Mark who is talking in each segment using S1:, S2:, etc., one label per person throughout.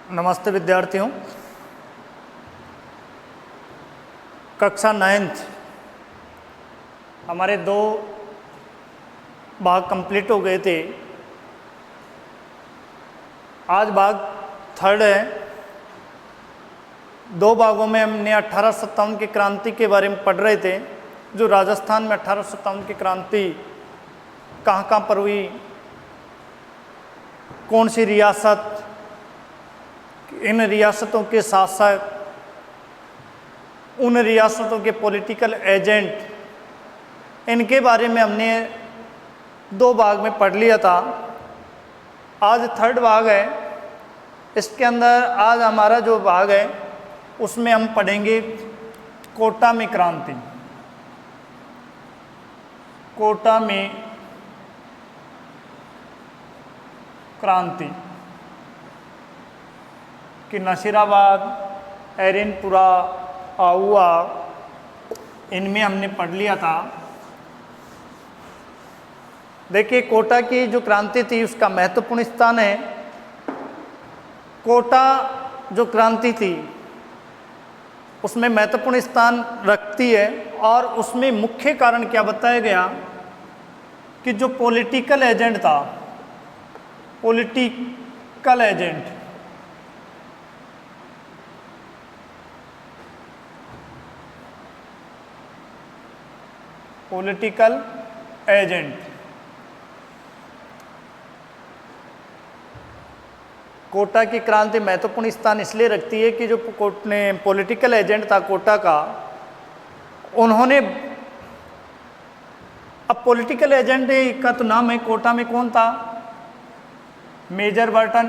S1: नमस्ते विद्यार्थियों। कक्षा 9th हमारे 2 भाग कंप्लीट हो गए थे। आज भाग 3rd है। 2 भागों में हमने 1857 की क्रांति के बारे में पढ़ रहे थे। जो राजस्थान में 1857 की क्रांति कहाँ कहाँ पर हुई, कौन सी रियासत, इन रियासतों के साथ साथ उन रियासतों के पॉलिटिकल एजेंट, इनके बारे में हमने 2 भाग में पढ़ लिया था। आज 3rd भाग है। इसके अंदर आज हमारा जो भाग है उसमें हम पढ़ेंगे कोटा में क्रांति। कोटा में क्रांति कि नसीराबाद, एरनपुरा, आहुआ, इनमें हमने पढ़ लिया था। देखिए, कोटा की जो क्रांति थी उसका महत्वपूर्ण स्थान है। कोटा जो क्रांति थी उसमें महत्वपूर्ण स्थान रखती है और उसमें मुख्य कारण क्या बताया गया कि जो पॉलिटिकल एजेंट था, पॉलिटिकल एजेंट कोटा की क्रांति महत्वपूर्ण स्थान इसलिए रखती है कि जो पॉलिटिकल एजेंट था कोटा का, उन्होंने, अब पॉलिटिकल एजेंट का तो नाम है, कोटा में कौन था? Major Burton.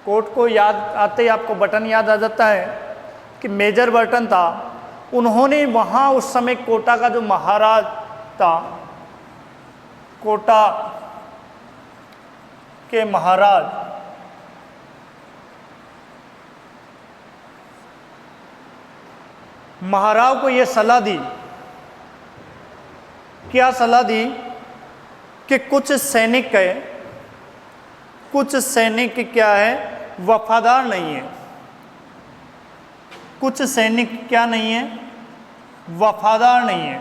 S1: कोट को याद आते ही आपको बटन याद आ जाता है कि मेजर बर्टन था। उन्होंने वहाँ उस समय कोटा का जो महाराज था, कोटा के महाराज महाराव को ये सलाह दी। क्या सलाह दी कि कुछ सैनिक क्या है, वफादार नहीं है। कुछ सैनिक क्या नहीं है, वफादार नहीं है।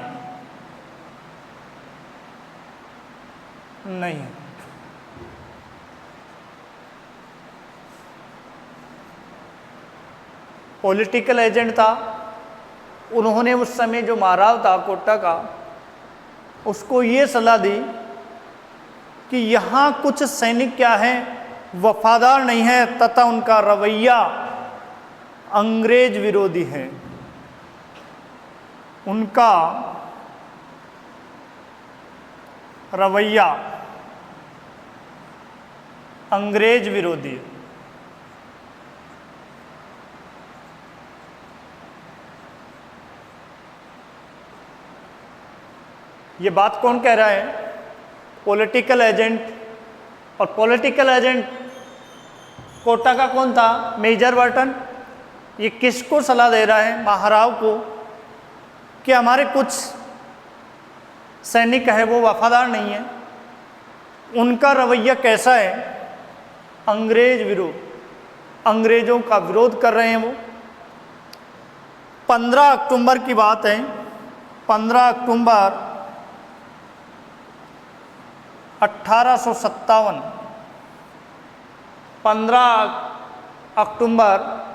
S1: नहीं है। पॉलिटिकल एजेंट था। उन्होंने उस समय जो महाराव था कोटा का, उसको ये सलाह दी कि यहाँ कुछ सैनिक क्या है, वफादार नहीं है तथा उनका रवैया अंग्रेज विरोधी है। उनका रवैया अंग्रेज विरोधी है। ये बात कौन कह रहा है? Political agent. और पॉलिटिकल एजेंट कोटा का कौन था? Major Burton. ये किसको सलाह दे रहा है? महाराव को, कि हमारे कुछ सैनिक है वो वफादार नहीं है। उनका रवैया कैसा है? अंग्रेज विरोध, अंग्रेजों का विरोध कर रहे हैं वो। 15 अक्टूबर की बात है। 15 अक्टूबर 1857। 15 अक्टूबर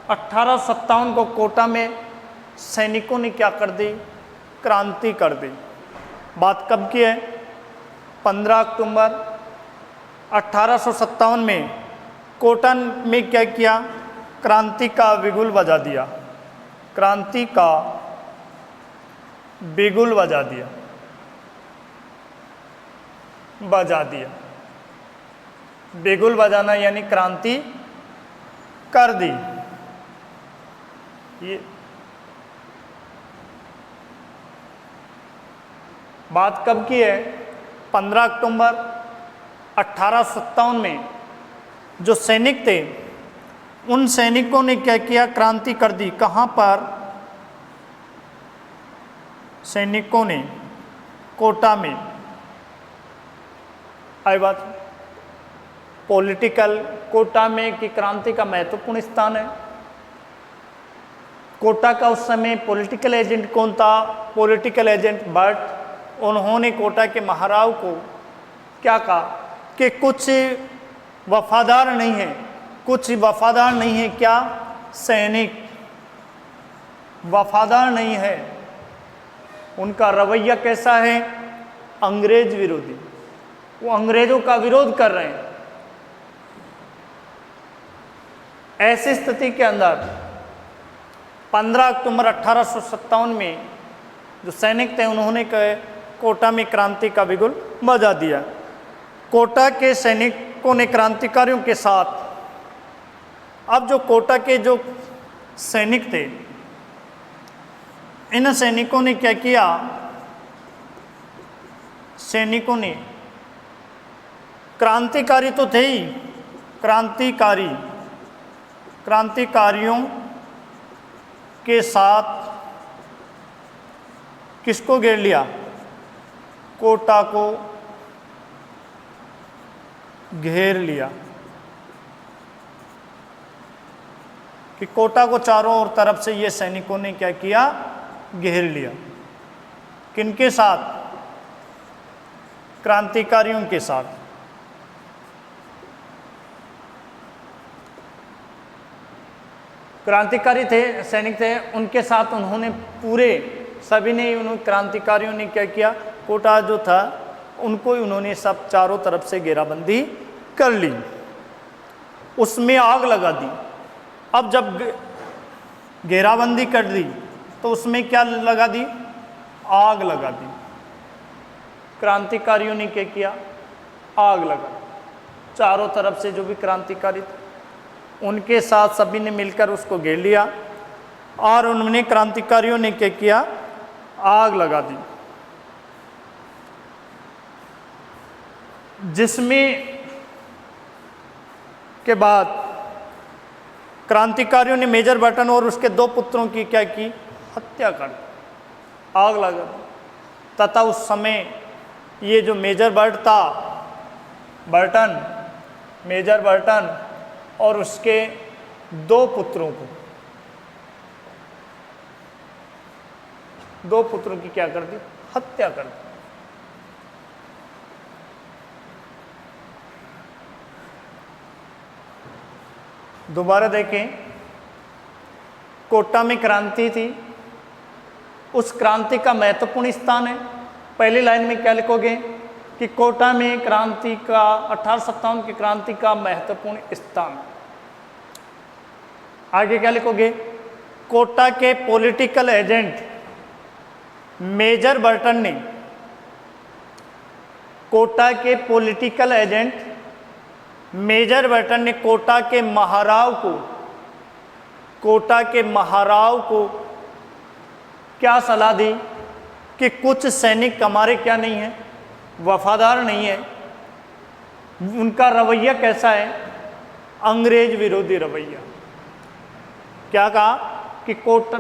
S1: 1857 को कोटा में सैनिकों ने क्या कर दी? क्रांति कर दी। बात कब की है? 15 अक्टूबर 1857 में कोटा में क्या किया? क्रांति का बिगुल बजा दिया। क्रांति का बिगुल बजा दिया। बिगुल बजाना यानी क्रांति कर दी। ये बात कब की है? 15 अक्टूबर 1857 में जो सैनिक थे, उन सैनिकों ने क्या किया? क्रांति कर दी। कहाँ पर? सैनिकों ने कोटा में। आई बात? पॉलिटिकल, कोटा में की क्रांति का महत्वपूर्ण स्थान है। कोटा का उस समय पॉलिटिकल एजेंट कौन था? पॉलिटिकल एजेंट बट उन्होंने कोटा के महाराव को क्या कहा कि कुछ वफादार नहीं है, कुछ वफादार नहीं है, क्या सैनिक वफादार नहीं है, उनका रवैया कैसा है? अंग्रेज विरोधी, वो अंग्रेजों का विरोध कर रहे हैं। ऐसी स्थिति के अंदर 15 अक्टूबर 1857 में जो सैनिक थे उन्होंने कोटा में क्रांति का बिगुल बजा दिया। कोटा के सैनिकों ने क्रांतिकारियों के साथ, अब जो कोटा के जो सैनिक थे, इन सैनिकों ने क्या किया? सैनिकों ने, क्रांतिकारी तो थे ही, क्रांतिकारियों के साथ किसको घेर लिया? कोटा को घेर लिया कि कोटा को चारों ओर तरफ से ये सैनिकों ने क्या किया? घेर लिया। किनके साथ? क्रांतिकारियों के साथ। क्रांतिकारी थे, सैनिक थे, उनके साथ उन्होंने पूरे सभी ने, उन्होंने क्रांतिकारियों ने क्या किया? कोटा जो था उनको उन्होंने सब चारों तरफ से घेराबंदी कर ली, उसमें आग लगा दी। अब जब घेराबंदी कर दी तो उसमें क्या लगा दी? आग लगा दी। क्रांतिकारियों ने क्या किया? आग लगा। चारों तरफ से जो भी क्रांतिकारी थे उनके साथ सभी ने मिलकर उसको घेर लिया और उन्होंने, क्रांतिकारियों ने क्या किया? आग लगा दी, जिसमें के बाद क्रांतिकारियों ने मेजर बर्टन और उसके 2 पुत्रों की क्या की? हत्या कर दी, आग लगा दी। तथा उस समय ये जो मेजर बर्टन और उसके 2 पुत्रों की क्या कर दी? हत्या कर दी। दोबारा देखें, कोटा में क्रांति थी, उस क्रांति का महत्वपूर्ण स्थान है। पहली लाइन में क्या लिखोगे कि कोटा में क्रांति का 1857 की क्रांति का महत्वपूर्ण स्थान। आगे क्या लिखोगे? कोटा के पॉलिटिकल एजेंट मेजर बर्टन ने, कोटा के पॉलिटिकल एजेंट मेजर बर्टन ने कोटा के महाराव को क्या सलाह दी कि कुछ सैनिक हमारे क्या नहीं है? वफादार नहीं है। उनका रवैया कैसा है? अंग्रेज विरोधी रवैया। क्या कहा कि कोटा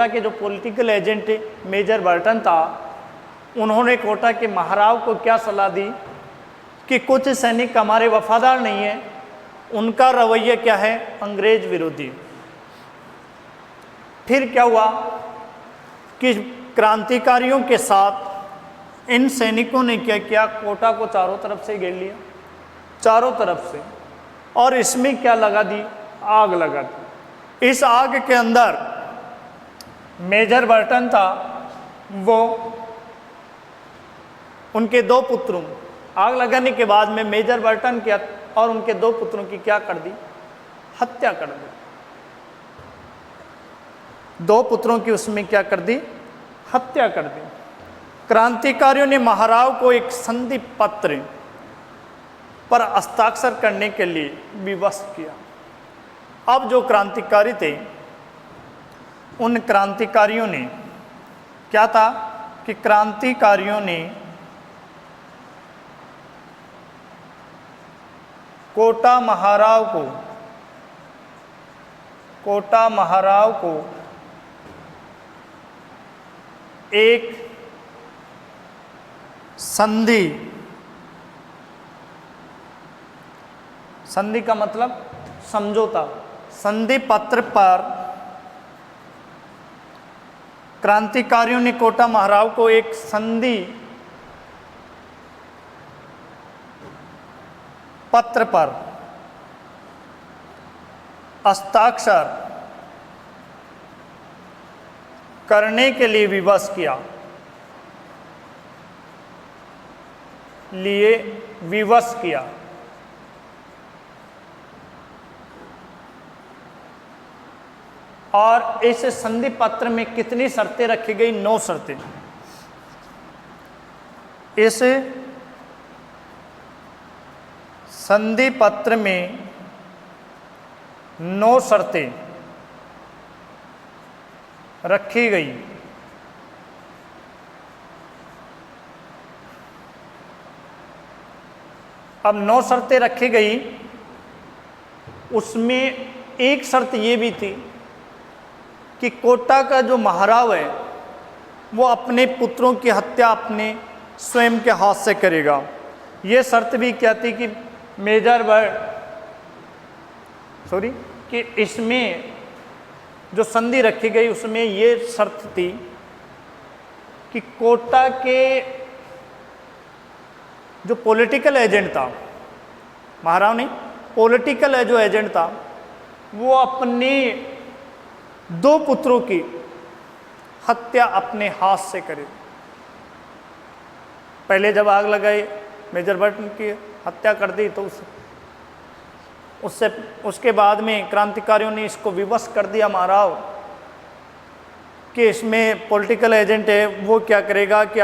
S1: के जो पॉलिटिकल एजेंट मेजर बर्टन था, उन्होंने कोटा के महाराव को क्या सलाह दी कि कुछ सैनिक हमारे वफादार नहीं है, उनका रवैया क्या है? अंग्रेज विरोधी। फिर क्या हुआ कि क्रांतिकारियों के साथ इन सैनिकों ने क्या किया? कोटा को चारों तरफ से घेर लिया, चारों तरफ से, और इसमें क्या लगा दी? आग लगा दी। इस आग के अंदर मेजर बर्टन था, वो उनके 2 पुत्रों, आग लगाने के बाद में मेजर बर्टन किया और उनके 2 पुत्रों की क्या कर दी? हत्या कर दी। 2 पुत्रों की उसमें क्या कर दी? हत्या कर दी। क्रांतिकारियों ने महाराव को एक संधि पत्र पर हस्ताक्षर करने के लिए विवश किया। अब जो क्रांतिकारी थे, उन क्रांतिकारियों ने क्या था कि क्रांतिकारियों ने कोटा महाराव को एक संधि संधि का मतलब समझौता। संधि पत्र पर क्रांतिकारियों ने कोटा महाराव को एक संधि पत्र पर हस्ताक्षर करने के लिए विवश किया। और इस संधि पत्र में कितनी शर्तें रखी गई? 9 शर्तें। इस संधि पत्र में 9 शर्तें रखी गई। अब 9 शर्तें रखी गई, उसमें एक शर्त ये भी थी कि कोटा का जो महाराव है वो अपने पुत्रों की हत्या अपने स्वयं के हाथ से करेगा। ये शर्त भी क्या थी कि कि इसमें जो संधि रखी गई उसमें ये शर्त थी कि कोटा के जो पॉलिटिकल एजेंट था, महाराव नहीं, पॉलिटिकल जो एजेंट था, वो अपने 2 पुत्रों की हत्या अपने हाथ से करे। पहले जब आग लगाई, मेजर बर्टन की हत्या कर दी, तो उसके बाद में क्रांतिकारियों ने इसको विवश कर दिया महाराव कि इसमें पॉलिटिकल एजेंट है, वो क्या करेगा कि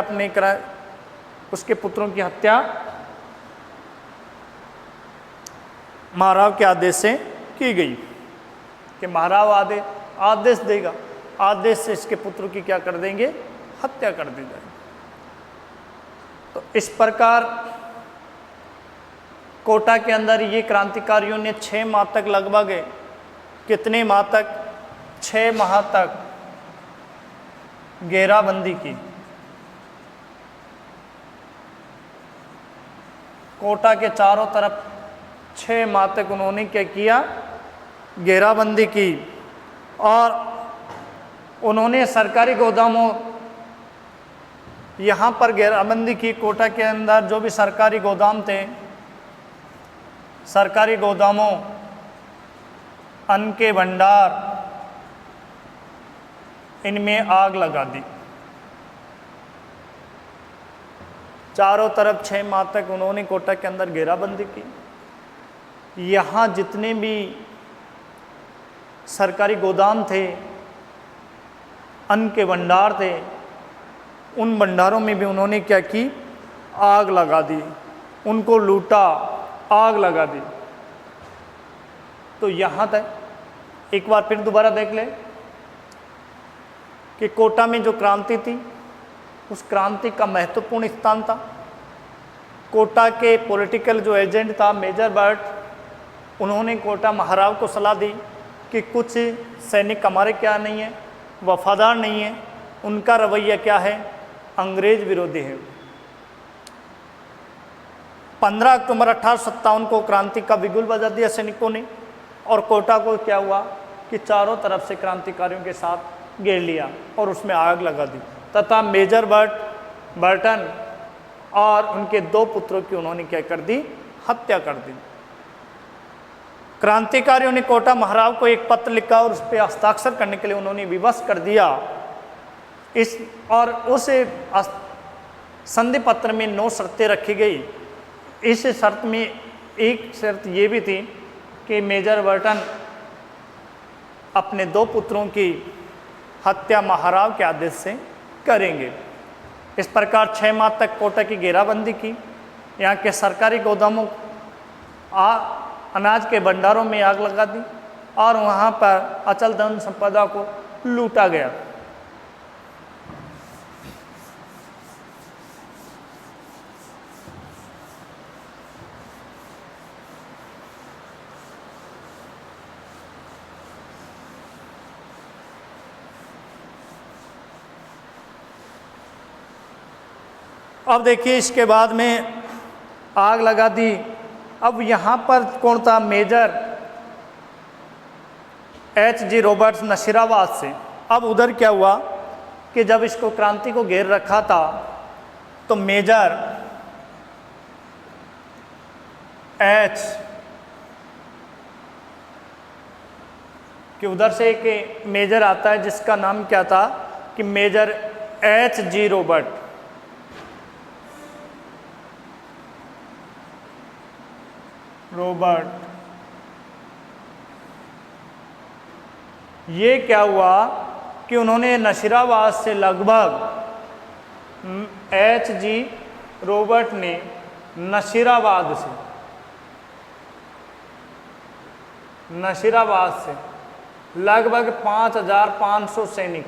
S1: उसके पुत्रों की हत्या महाराव के आदेश से की गई, कि महाराव आदेश देगा, आदेश से इसके पुत्रों की क्या कर देंगे? हत्या कर दी जाएगी। तो इस प्रकार कोटा के अंदर ये क्रांतिकारियों ने 6 माह तक लगभग, कितने माह तक? 6 माह तक घेराबंदी की। कोटा के चारों तरफ 6 माह तक उन्होंने क्या किया? घेराबंदी की। और उन्होंने सरकारी गोदामों, यहाँ पर घेराबंदी की। कोटा के अंदर जो भी सरकारी गोदाम थे, सरकारी गोदामों, अन्न के भंडार, इनमें आग लगा दी। चारों तरफ 6 माह तक उन्होंने कोटा के अंदर घेराबंदी की। यहाँ जितने भी सरकारी गोदाम थे, अन्न के भंडार थे, उन भंडारों में भी उन्होंने क्या की? आग लगा दी, उनको लूटा, आग लगा दी। तो यहाँ तक एक बार फिर दोबारा देख ले कि कोटा में जो क्रांति थी, उस क्रांति का महत्वपूर्ण स्थान था। कोटा के पॉलिटिकल जो एजेंट था मेजर बर्ट, उन्होंने कोटा महाराव को सलाह दी कि कुछ सैनिक हमारे क्या नहीं है, वफादार नहीं है, उनका रवैया क्या है? अंग्रेज विरोधी है। 15 अक्टूबर 1857 को क्रांति का बिगुल बजा दिया सैनिकों ने, और कोटा को क्या हुआ कि चारों तरफ से क्रांतिकारियों के साथ घेर लिया और उसमें आग लगा दी, तथा मेजर बर्टन और उनके 2 पुत्रों की उन्होंने क्या कर दी? हत्या कर दी। क्रांतिकारियों ने कोटा महाराव को एक पत्र लिखा और उस पर हस्ताक्षर करने के लिए उन्होंने विवश कर दिया। उस संधि पत्र में 9 शर्तें रखी गई। इस शर्त में एक शर्त ये भी थी कि मेजर बर्टन अपने 2 पुत्रों की हत्या महाराव के आदेश से करेंगे। इस प्रकार 6 माह तक कोटा की घेराबंदी की। यहाँ के सरकारी गोदामों, अनाज के भंडारों में आग लगा दी और वहाँ पर अचल धन संपदा को लूटा गया। अब देखिए, इसके बाद में आग लगा दी, अब यहाँ पर कौन था? Major H.G. रॉबर्ट्स नशीराबाद से। अब उधर क्या हुआ कि जब इसको क्रांति को घेर रखा था तो मेजर H कि उधर से एक मेजर आता है जिसका नाम क्या था कि मेजर H.G. रॉबर्ट। ये क्या हुआ कि उन्होंने नशीराबाद से लगभग H.G. रॉबर्ट ने नशीराबाद से लगभग 5,500 सैनिक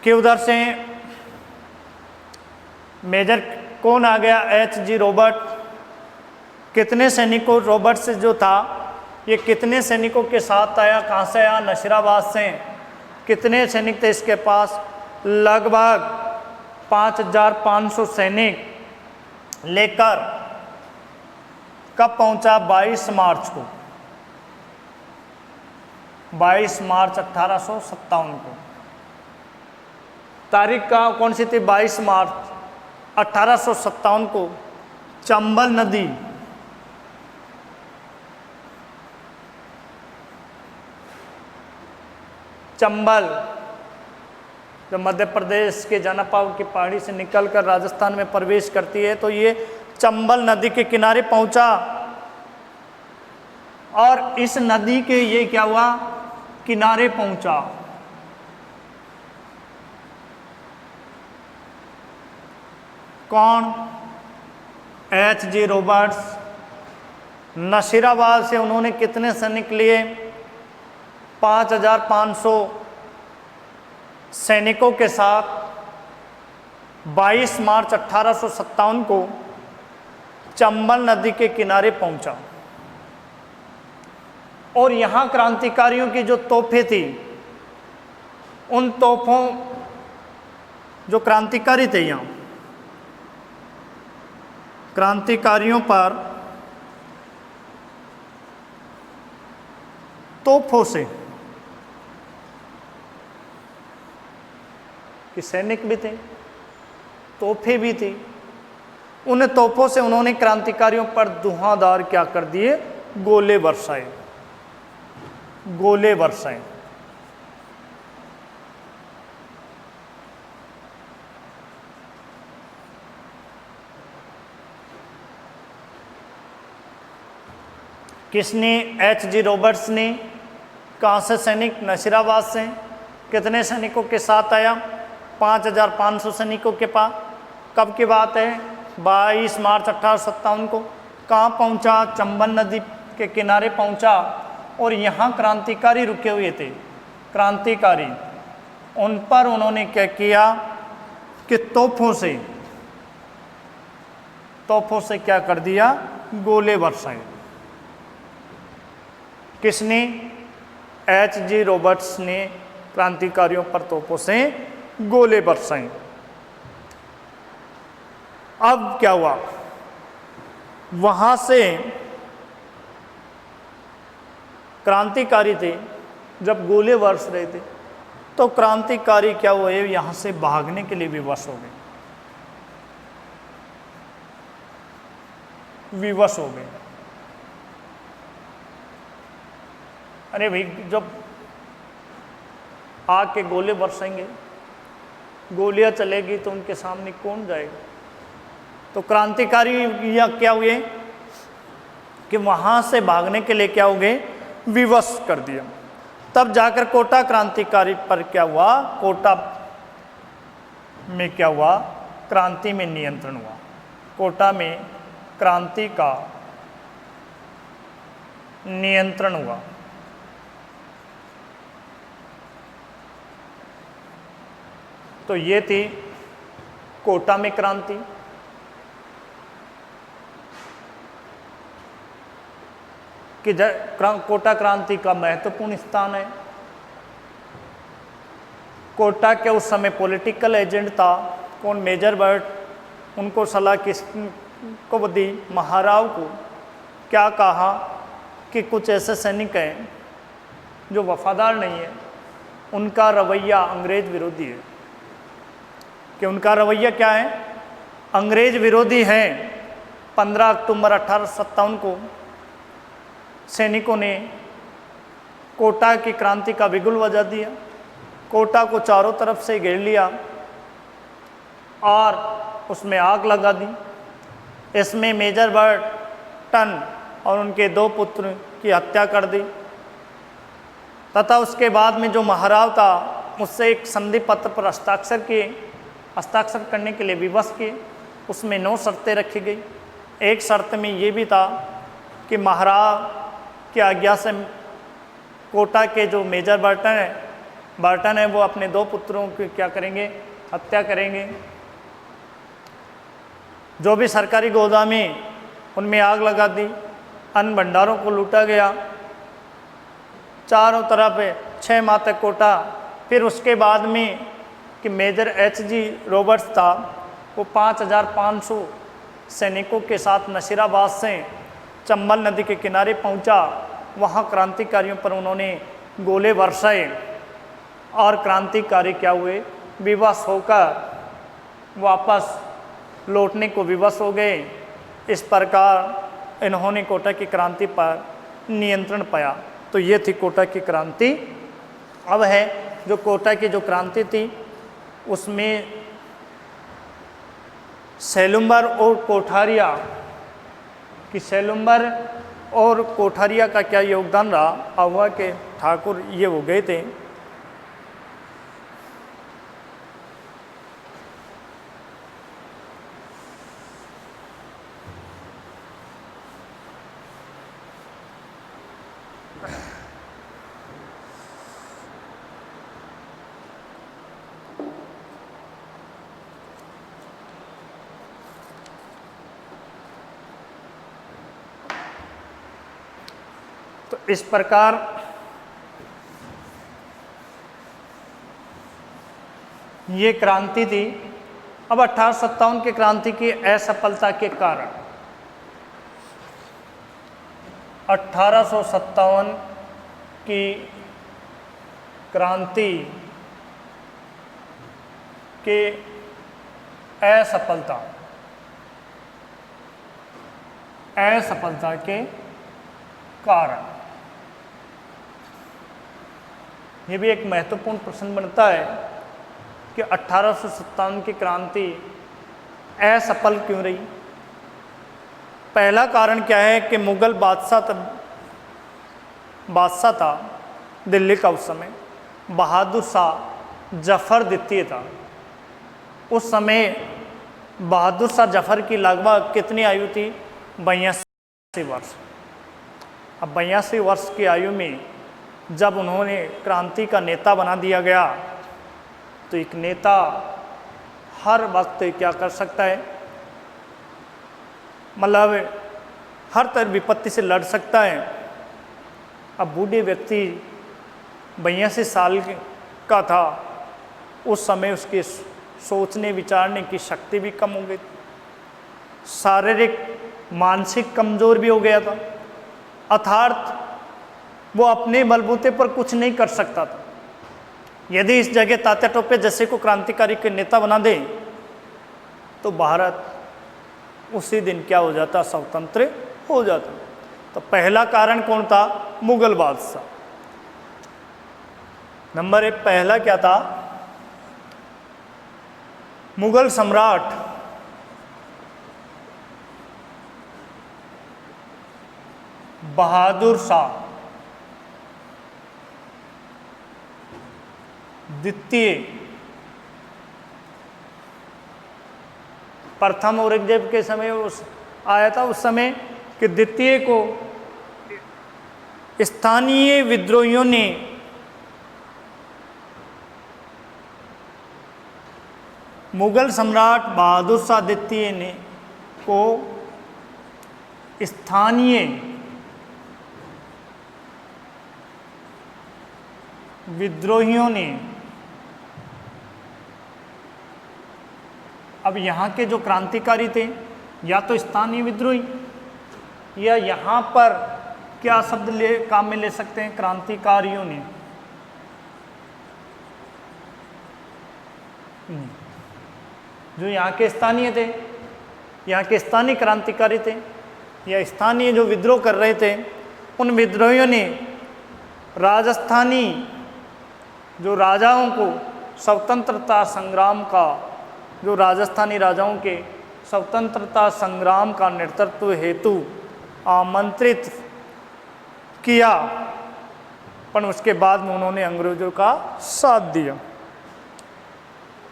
S1: कि उधर से मेजर कौन आ गया? H.G. रॉबर्ट। कितने सैनिकों रॉबर्ट से जो था ये कितने सैनिकों के साथ आया? कहाँ से आया? नशीराबाद से। कितने सैनिक थे इसके पास? लगभग 5,500 सैनिक लेकर कब पहुंचा? 22 मार्च को। 22 मार्च 1857 को। तारीख का कौन सी थी? 22 मार्च 1857 को चंबल नदी चंबल जो मध्य प्रदेश के जनापाव की पहाड़ी से निकलकर राजस्थान में प्रवेश करती है, तो ये चंबल नदी के किनारे पहुंचा। और इस नदी के ये क्या हुआ? किनारे पहुंचा। कौन? H.G. रॉबर्ट्स। नशीराबाद से उन्होंने कितने सैनिक लिए? 5,500 सैनिकों के साथ 22 मार्च 1857 को चंबल नदी के किनारे पहुंचा। और यहाँ क्रांतिकारियों की जो तोपें थी, उन तोपों जो क्रांतिकारी थे, यहाँ क्रांतिकारियों पर तोपों से कि सैनिक भी थे, तोपें भी थी, उन तोपों से उन्होंने क्रांतिकारियों पर धुआंधार क्या कर दिए? गोले बरसाए। गोले बरसाए। किसने? H.G. रॉबर्ट्स ने। कहाँ से सैनिक? नशीराबाद से। कितने सैनिकों के साथ आया? 5,500 सैनिकों के पास। कब की बात है? 22 मार्च 1857 को। कहाँ पहुँचा? चंबल नदी के किनारे पहुँचा। और यहाँ क्रांतिकारी रुके हुए थे। क्रांतिकारी, उन पर उन्होंने क्या किया कि तोपों से क्या कर दिया? गोले बरसाए। किसने? H.G. रॉबर्ट्स ने क्रांतिकारियों पर तोपों से गोले बरसाए। अब क्या हुआ? वहां से क्रांतिकारी थे, जब गोले बरस रहे थे तो क्रांतिकारी क्या हुए? यहां से भागने के लिए विवश हो गए। अरे भाई, जब आग के गोले बरसेंगे, गोलियां चलेगी तो उनके सामने कौन जाएगा? तो क्रांतिकारी या क्या हुए कि वहां से भागने के लिए क्या हो गए? विवश कर दिया। तब जाकर कोटा क्रांतिकारी पर क्या हुआ? कोटा में क्या हुआ? क्रांति में नियंत्रण हुआ। कोटा में क्रांति का नियंत्रण हुआ। तो ये थी कोटा में क्रांति। कि कोटा क्रांति का महत्वपूर्ण स्थान है। कोटा के उस समय पॉलिटिकल एजेंट था कौन मेजर बर्ट, उनको सलाह किस को दी, महाराव को। क्या कहा कि कुछ ऐसे सैनिक हैं जो वफादार नहीं है, उनका रवैया अंग्रेज विरोधी है। कि उनका रवैया क्या है? अंग्रेज विरोधी है। 15 अक्टूबर 1857 को सैनिकों ने कोटा की क्रांति का बिगुल बजा दिया। कोटा को चारों तरफ से घेर लिया और उसमें आग लगा दी। इसमें मेजर बर्टन और उनके 2 पुत्र की हत्या कर दी तथा उसके बाद में जो महाराव था उससे एक संधि पत्र पर हस्ताक्षर करने के लिए विवश किए। उसमें 9 शर्तें रखी गई। एक शर्त में ये भी था कि महाराव की आज्ञा से कोटा के जो मेजर बर्टन है वो अपने 2 पुत्रों की क्या करेंगे? हत्या करेंगे। जो भी सरकारी गोदामें उनमें आग लगा दी, अन्न भंडारों को लूटा गया। चारों तरफ 6 माह तक कोटा। फिर उसके बाद में कि मेजर H.G. रॉबर्ट्स था, वो 5500 सैनिकों के साथ नसीराबाद से चंबल नदी के किनारे पहुंचा। वहां क्रांतिकारियों पर उन्होंने गोले बरसाए और क्रांतिकारी क्या हुए? विवश होकर वापस लौटने को विवश हो गए। इस प्रकार इन्होंने कोटा की क्रांति पर नियंत्रण पाया। तो ये थी कोटा की क्रांति। अब है जो कोटा की जो क्रांति थी उसमें सेलुम्बर और कोठारिया कि सेलुम्बर और कोठारिया का क्या योगदान रहा। अहुआ के ठाकुर ये हो गए थे। तो इस प्रकार ये क्रांति थी। अब 1857 की क्रांति की असफलता के कारण 1857 की क्रांति के असफलता के कारण ये भी एक महत्वपूर्ण प्रश्न बनता है कि 1857 की क्रांति असफल क्यों रही। पहला कारण क्या है कि मुगल बादशाह था दिल्ली का उस समय, बहादुर शाह जफर द्वितीय था। उस समय बहादुर शाह जफर की लगभग कितनी आयु थी? 82 वर्ष। अब 82 वर्ष की आयु में जब उन्होंने क्रांति का नेता बना दिया गया तो एक नेता हर वक्त क्या कर सकता है? मतलब हर तरह विपत्ति से लड़ सकता है। अब बूढ़े व्यक्ति 82 साल का था। उस समय उसके सोचने विचारने की शक्ति भी कम हो गई, शारीरिक मानसिक कमजोर भी हो गया था। अर्थात वो अपने बलबूते पर कुछ नहीं कर सकता था। यदि इस जगह तात्या टोपे जैसे को क्रांतिकारी के नेता बना दे तो भारत उसी दिन क्या हो जाता? स्वतंत्र हो जाता। तो पहला कारण कौन था? मुगल बादशाह। नंबर 1 पहला क्या था? मुगल सम्राट बहादुर शाह द्वितीय प्रथम औरंगजेब के समय आया था उस समय कि द्वितीय को स्थानीय विद्रोहियों ने मुगल सम्राट बहादुर शाह द्वितीय ने को स्थानीय विद्रोहियों ने अब यहाँ के जो क्रांतिकारी थे या तो स्थानीय विद्रोही, या यहाँ पर क्या शब्द ले काम में ले सकते हैं, क्रांतिकारियों ने। जो यहाँ के स्थानीय थे, यहाँ के स्थानीय क्रांतिकारी थे, या स्थानीय जो विद्रोह कर रहे थे, उन विद्रोहियों ने राजस्थानी जो राजाओं को स्वतंत्रता संग्राम का, जो राजस्थानी राजाओं के स्वतंत्रता संग्राम का नेतृत्व हेतु आमंत्रित किया, पर उसके बाद में उन्होंने अंग्रेजों का साथ दिया।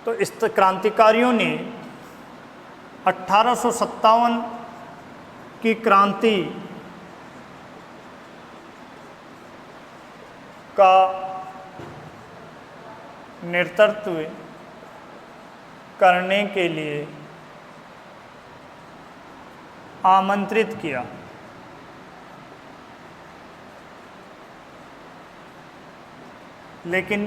S1: तो इस क्रांतिकारियों ने 1857 की क्रांति का नेतृत्व करने के लिए आमंत्रित किया। लेकिन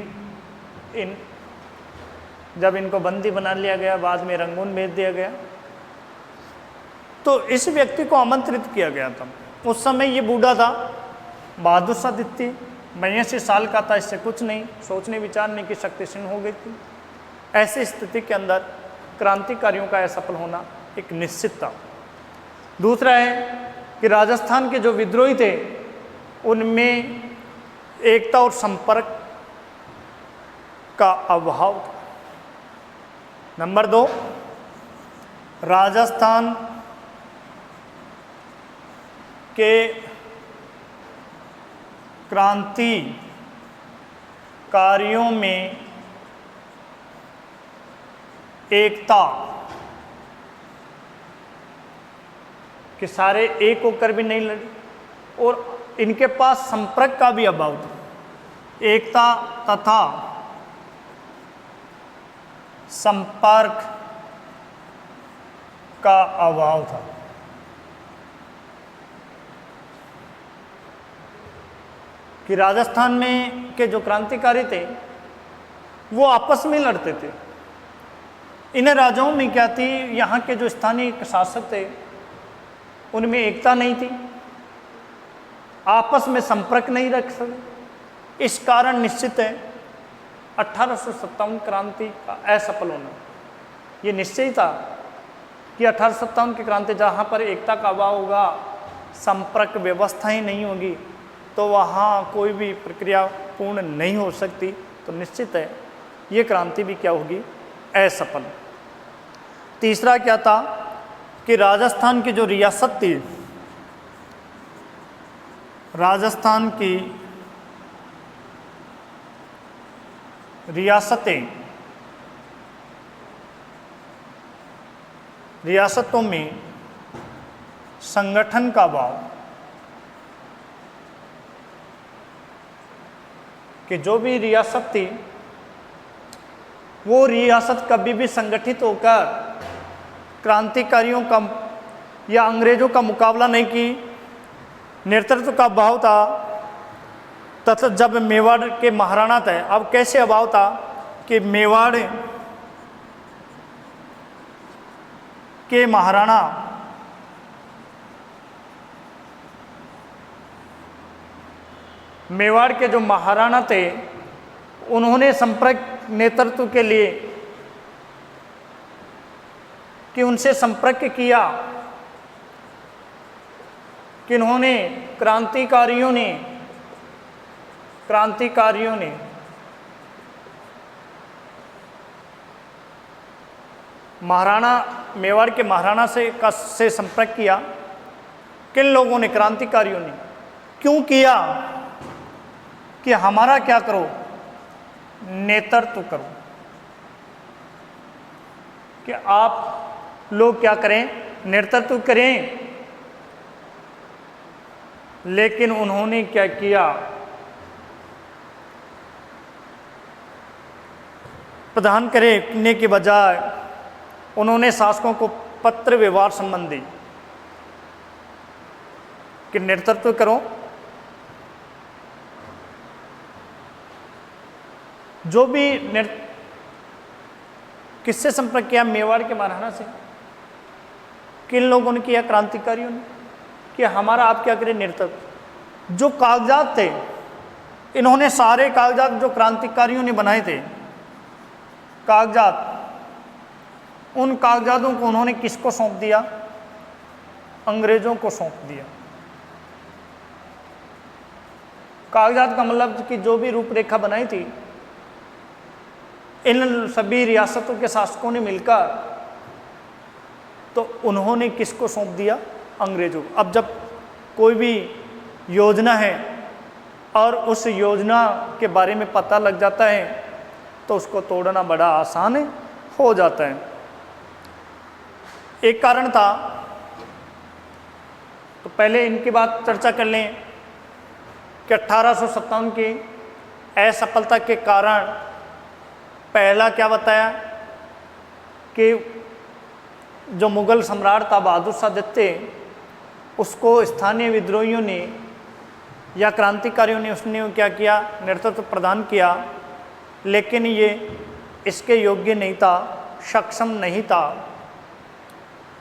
S1: जब इनको बंदी बना लिया गया, बाद में रंगून भेज दिया गया, तो इस व्यक्ति को आमंत्रित किया गया था। उस समय ये बूढ़ा था, बहादुर सा दिखती, 82 साल का था, इससे कुछ नहीं, सोचने विचारने की शक्ति क्षीण हो गई थी। ऐसी स्थिति के अंदर क्रांतिकारियों का असफल होना एक निश्चित था। दूसरा है कि राजस्थान के जो विद्रोही थे उनमें एकता और संपर्क का अभाव था। नंबर 2, राजस्थान के क्रांतिकारियों में एकता कि सारे एक होकर भी नहीं लड़े, और इनके पास संपर्क का भी अभाव था। एकता तथा संपर्क का अभाव था। कि राजस्थान में के जो क्रांतिकारी थे वो आपस में लड़ते थे। इन राजाओं में क्या थी, यहाँ के जो स्थानीय शासक थे उनमें एकता नहीं थी, आपस में संपर्क नहीं रख सके। इस कारण निश्चित है 1857 क्रांति का असफल होना। ये निश्चय था कि 1857 की क्रांति जहाँ पर एकता का अभाव होगा, संपर्क व्यवस्था ही नहीं होगी, तो वहाँ कोई भी प्रक्रिया पूर्ण नहीं हो सकती। तो निश्चित है ये क्रांति भी क्या होगी, असफल। तीसरा क्या था कि राजस्थान की जो रियासत थी, राजस्थान की रियासतों में संगठन का अभाव, कि जो भी रियासत थी वो रियासत कभी भी संगठित होकर क्रांतिकारियों का या अंग्रेजों का मुकाबला नहीं की। नेतृत्व का अभाव था। तथा जब मेवाड़ के महाराणा थे, अब कैसे अभाव था कि मेवाड़ के महाराणा मेवाड़ के जो महाराणा थे उन्होंने संपर्क नेतृत्व के लिए कि उनसे संपर्क किया, कि उन्होंने क्रांतिकारियों ने महाराणा मेवाड़ के महाराणा से संपर्क किया। किन लोगों ने? क्रांतिकारियों ने। क्यों किया? कि हमारा क्या करो, नेतृत्व करो, कि आप लोग क्या करें, नेतृत्व करें। लेकिन उन्होंने क्या किया, प्रदान करने के बजाय उन्होंने शासकों को पत्र व्यवहार संबंधी कि नेतृत्व करो, जो भी किससे संपर्क किया? मेवाड़ के महाराणा से। किन लोगों ने किया? क्रांतिकारियों ने। कि हमारा आप क्या करें नेतृत्व। जो कागजात थे, इन्होंने सारे कागजात जो क्रांतिकारियों ने बनाए थे, कागजात, उन कागजातों को उन्होंने किसको सौंप दिया? अंग्रेजों को सौंप दिया। कागजात का मतलब कि जो भी रूपरेखा बनाई थी, इन सभी रियासतों के शासकों ने मिलकर, तो उन्होंने किसको सौंप दिया? अंग्रेजों को। अब जब कोई भी योजना है और उस योजना के बारे में पता लग जाता है तो उसको तोड़ना बड़ा आसान हो जाता है। एक कारण था, तो पहले इनकी बात चर्चा कर लें कि 1857 की असफलता के कारण पहला क्या बताया कि जो मुगल सम्राट था बहादुर शाह द्वितीय, उसको स्थानीय विद्रोहियों ने या क्रांतिकारियों ने उसने क्या किया? नेतृत्व प्रदान किया, लेकिन ये इसके योग्य नहीं था, सक्षम नहीं था।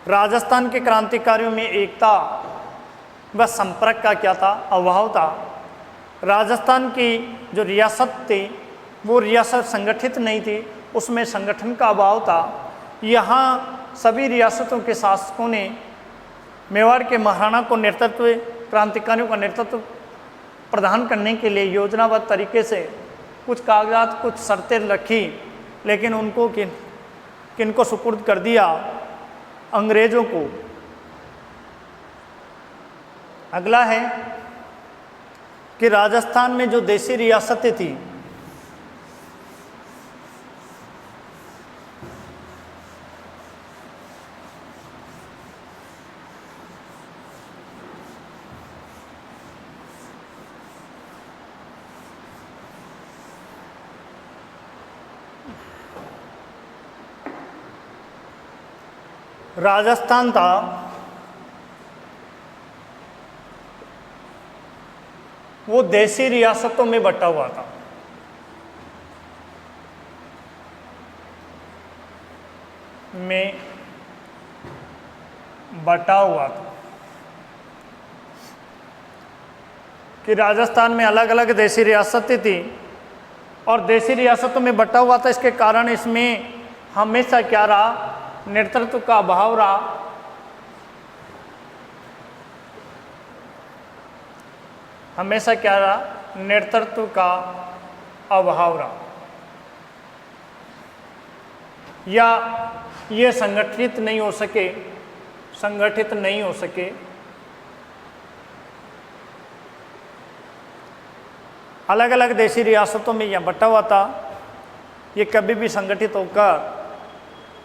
S1: राजस्थान के क्रांतिकारियों में एकता व संपर्क का क्या था? अभाव था। राजस्थान की जो रियासत थी वो रियासत संगठित नहीं थी, उसमें संगठन का अभाव था। यहाँ सभी रियासतों के शासकों ने मेवाड़ के महाराणा को नेतृत्व, क्रांतिकारियों का नेतृत्व प्रदान करने के लिए योजनाबद्ध तरीके से कुछ कागजात, कुछ शर्तें रखी, लेकिन उनको किनको सुपुर्द कर दिया? अंग्रेजों को। अगला है कि राजस्थान में जो देशी रियासतें थी, राजस्थान था वो देशी रियासतों में बटा हुआ था। में बटा हुआ था कि राजस्थान में अलग अलग देशी रियासतें थी और देशी रियासतों में बटा हुआ था। इसके कारण इसमें हमेशा क्या रहा? नेतृत्व का अभाव रहा। हमेशा क्या रहा? नेतृत्व का अभाव रहा, या ये संगठित नहीं हो सके, संगठित नहीं हो सके। अलग अलग देशी रियासतों में यह बटा हुआ था, ये कभी भी संगठित होकर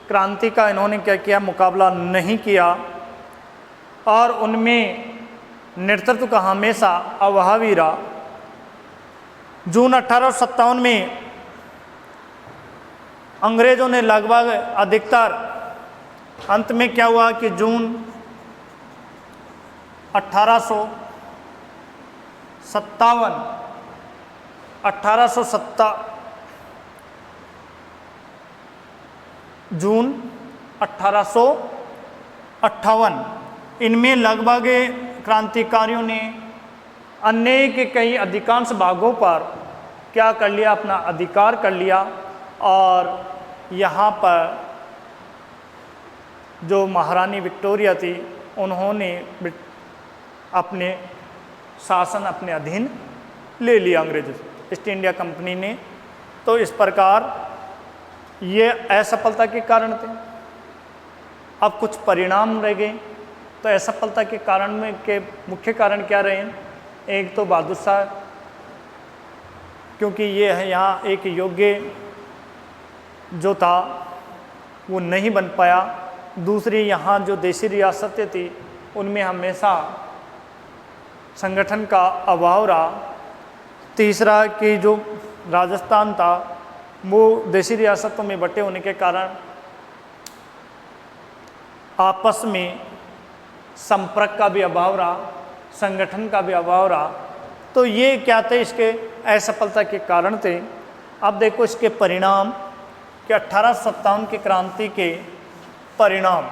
S1: क्रांति का इन्होंने क्या किया? मुकाबला नहीं किया और उनमें नेतृत्व का हमेशा अभाव ही रहा। जून 1857 में अंग्रेजों ने लगभग अधिकतर, अंत में क्या हुआ कि जून 1857 जून 1858 इनमें लगभग क्रांतिकारियों ने अन्य के कई अधिकांश भागों पर क्या कर लिया? अपना अधिकार कर लिया। और यहाँ पर जो महारानी विक्टोरिया थी, उन्होंने अपने शासन अपने अधीन ले लिया अंग्रेजों से, ईस्ट इंडिया कंपनी ने। तो इस प्रकार ये असफलता के कारण थे। अब कुछ परिणाम रह गए। तो असफलता के कारण में के मुख्य कारण क्या रहे? एक तो बहादुर शाह, क्योंकि ये है यहाँ एक योग्य जो था वो नहीं बन पाया। दूसरी, यहाँ जो देशी रियासतें थी उनमें हमेशा संगठन का अभाव रहा। तीसरा कि जो राजस्थान था वो देशी रियासतों में बटे होने के कारण आपस में संपर्क का भी अभाव रहा, संगठन का भी अभाव रहा। तो ये क्या थे? इसके असफलता के कारण थे। अब देखो इसके परिणाम कि 1857 की क्रांति के परिणाम।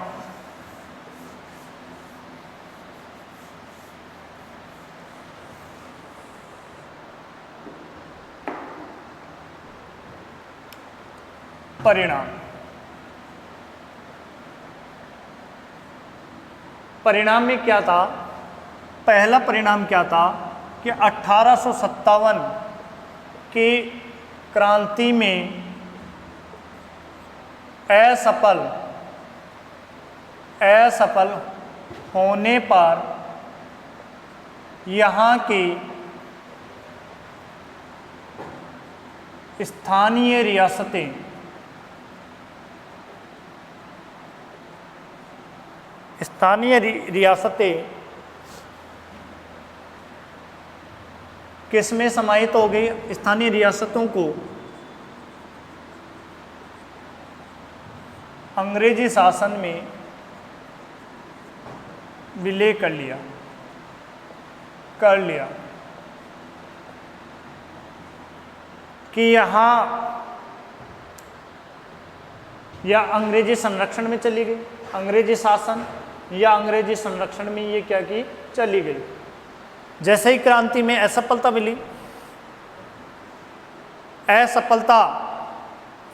S1: परिणाम में क्या था? पहला परिणाम क्या था कि 1857 की क्रांति में असफल होने पर यहाँ की स्थानीय रियासतें किस में समाहित हो गई? स्थानीय रियासतों को अंग्रेजी शासन में विलय कर लिया कि यहाँ या अंग्रेजी संरक्षण में चली गई, अंग्रेजी शासन या अंग्रेजी संरक्षण में ये क्या की चली गई। जैसे ही क्रांति में असफलता मिली, असफलता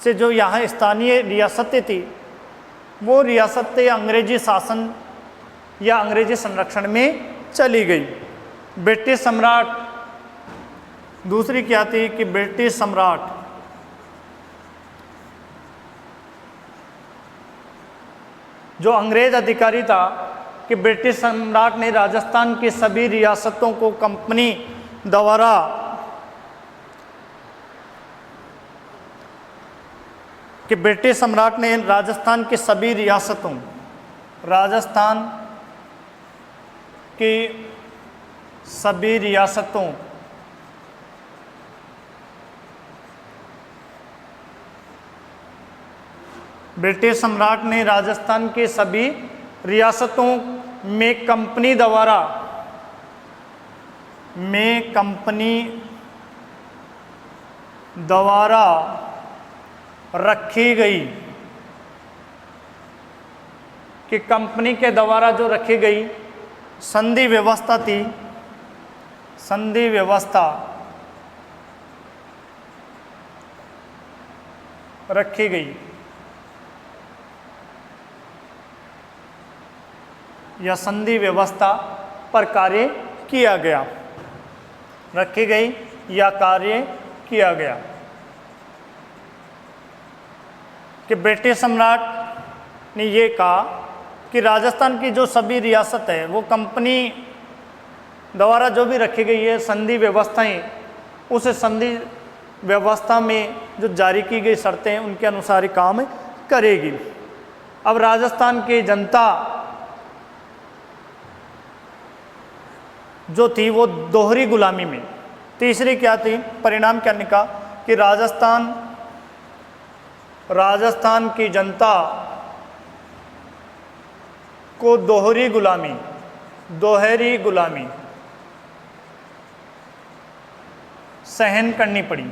S1: से जो यहाँ स्थानीय रियासतें थी वो रियासतें अंग्रेजी शासन या अंग्रेजी संरक्षण में चली गई। ब्रिटिश सम्राट, दूसरी क्या थी कि ब्रिटिश सम्राट जो अंग्रेज अधिकारी था कि ब्रिटिश सम्राट ने राजस्थान की सभी रियासतों को कंपनी द्वारा राजस्थान की सभी रियासतों, राजस्थान की सभी रियासतों ब्रिटिश सम्राट ने राजस्थान के सभी रियासतों में कंपनी द्वारा रखी गई कि कंपनी के द्वारा जो रखी गई संधि व्यवस्था थी, संधि व्यवस्था रखी गई या संधि व्यवस्था पर कार्य किया गया, रखी गई या कार्य किया गया कि ब्रिटिश सम्राट ने ये कहा कि राजस्थान की जो सभी रियासत है वो कंपनी द्वारा जो भी रखी गई है संधि व्यवस्थाएं, उस संधि व्यवस्था में जो जारी की गई शर्तें हैं उनके अनुसार ही काम करेगी। अब राजस्थान की जनता जो थी वो दोहरी गुलामी में। तीसरी क्या थी? परिणाम क्या निकला कि राजस्थान की जनता को दोहरी गुलामी सहन करनी पड़ी।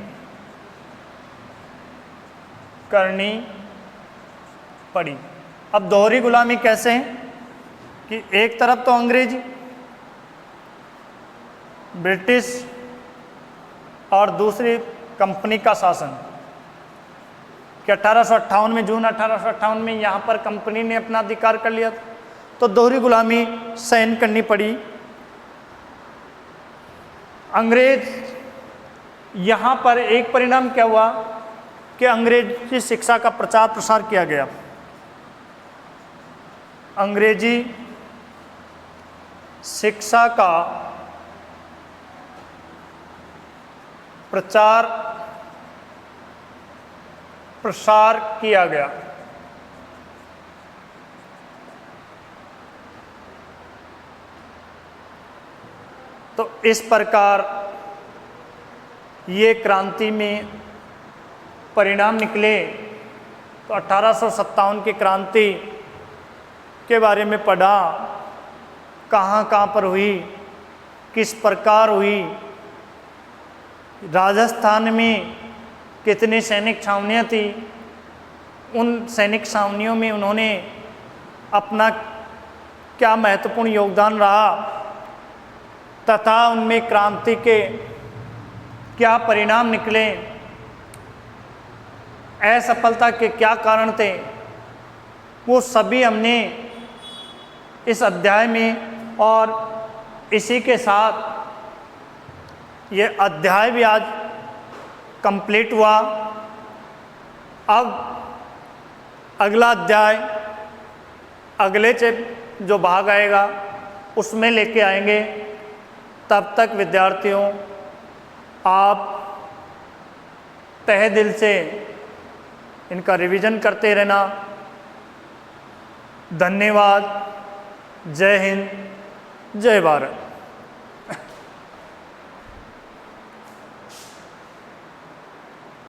S1: अब दोहरी गुलामी कैसे है कि एक तरफ तो अंग्रेजी ब्रिटिश और दूसरी कंपनी का शासन कि 1858 में, जून 1858 में यहाँ पर कंपनी ने अपना अधिकार कर लिया था, तो दोहरी गुलामी सहन करनी पड़ी। अंग्रेज, यहाँ पर एक परिणाम क्या हुआ कि अंग्रेजी शिक्षा का प्रचार प्रसार किया गया। अंग्रेजी शिक्षा का प्रचार प्रसार किया गया। तो इस प्रकार ये क्रांति में परिणाम निकले। तो 1857 की क्रांति के बारे में पढ़ा, कहाँ पर हुई, किस प्रकार हुई, राजस्थान में कितनी सैनिक छावनियाँ थी, उन सैनिक छावनियों में उन्होंने अपना क्या महत्वपूर्ण योगदान रहा तथा उनमें क्रांति के क्या परिणाम निकले, असफलता के क्या कारण थे, वो सभी हमने इस अध्याय में, और इसी के साथ ये अध्याय भी आज कंप्लीट हुआ। अब अगला अध्याय अगले जो भाग आएगा उसमें लेके आएंगे। तब तक विद्यार्थियों, आप तहे दिल से इनका रिवीजन करते रहना। धन्यवाद। जय हिंद, जय भारत।